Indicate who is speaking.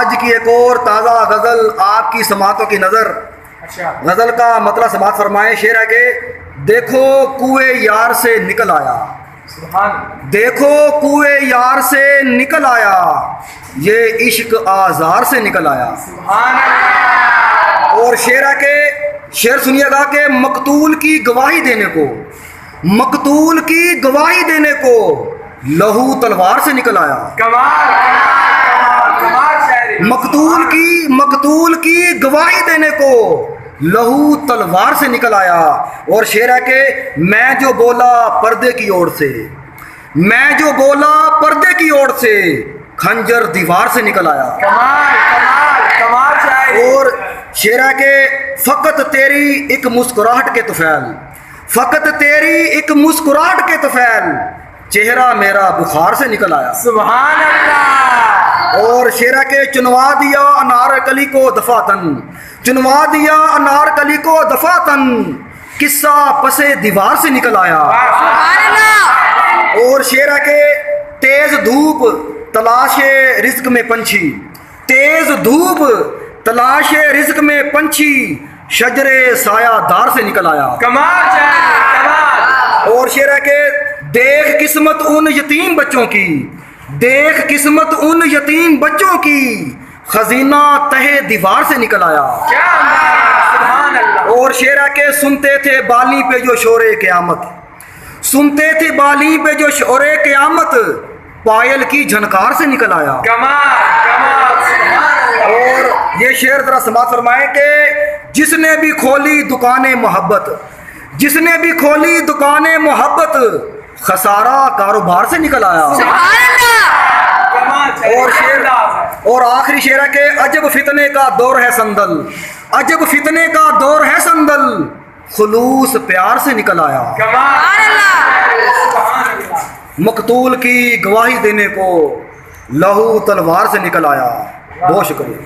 Speaker 1: آج کی ایک اور تازہ غزل آپ کی سماعتوں کی نظر. غزل کا مطلب سماعت فرمائیں. شعر ہے کہ دیکھو کوئے یار سے نکل آیا, دیکھو کوئے یار سے نکل آیا, یہ عشق آزار سے نکل آیا. اور شعر ہے کہ شعر سنیے گا کہ مقتول کی گواہی دینے کو, مقتول کی گواہی دینے کو لہو تلوار سے نکل آیا. مقتول کی گواہی دینے کو لہو تلوار سے نکل آیا. اور شعر ہے کہ میں جو بولا پردے کی اوڑ سے, میں جو بولا پردے کی اوڑ سے خنجر دیوار سے نکل آیا. اور شعر ہے کہ فقط تیری ایک مسکراہٹ کے طفیل, فقط تیری ایک مسکراہٹ کے طفیل چہرہ میرا بخار سے نکل آیا.
Speaker 2: سبحان اللہ.
Speaker 1: اور شعر ہے کہ چنوا دیا انار کلی کو دفاتن, چنوا دیا انار کلی کو دفاتن قصہ پسے دیوار سے نکل آیا.
Speaker 2: سبحان اللہ.
Speaker 1: اور شعر ہے کہ تیز دھوپ تلاش رزق میں پنچھی, تیز دھوپ تلاش رزق میں پنچھی شجر سایہ دار سے نکل آیا.
Speaker 2: کمال کمال.
Speaker 1: اور شعر ہے کہ دیکھ قسمت ان یتیم بچوں کی, دیکھ قسمت ان یتیم بچوں کی خزینہ تہے دیوار سے نکل آیا.
Speaker 2: سبحان اللہ.
Speaker 1: اور شعر ہے کہ سنتے تھے بالی پہ جو شور قیامت, سنتے تھے بالی پہ جو شور قیامت پائل کی جھنکار سے نکل آیا.
Speaker 2: کمال کمال.
Speaker 1: اور یہ شعر ذرا سماعت فرمائیں کہ جس نے بھی کھولی دکانیں محبت, جس نے بھی کھولی دکانیں محبت خسارہ کاروبار سے نکل آیا. اور شعر اور آخری شعر ہے کہ عجب فتنے کا دور ہے سندل, عجب فتنے کا دور ہے سندل خلوص پیار سے نکل آیا. مقتول کی گواہی دینے کو لہو تلوار سے نکل آیا. بہت شکریہ.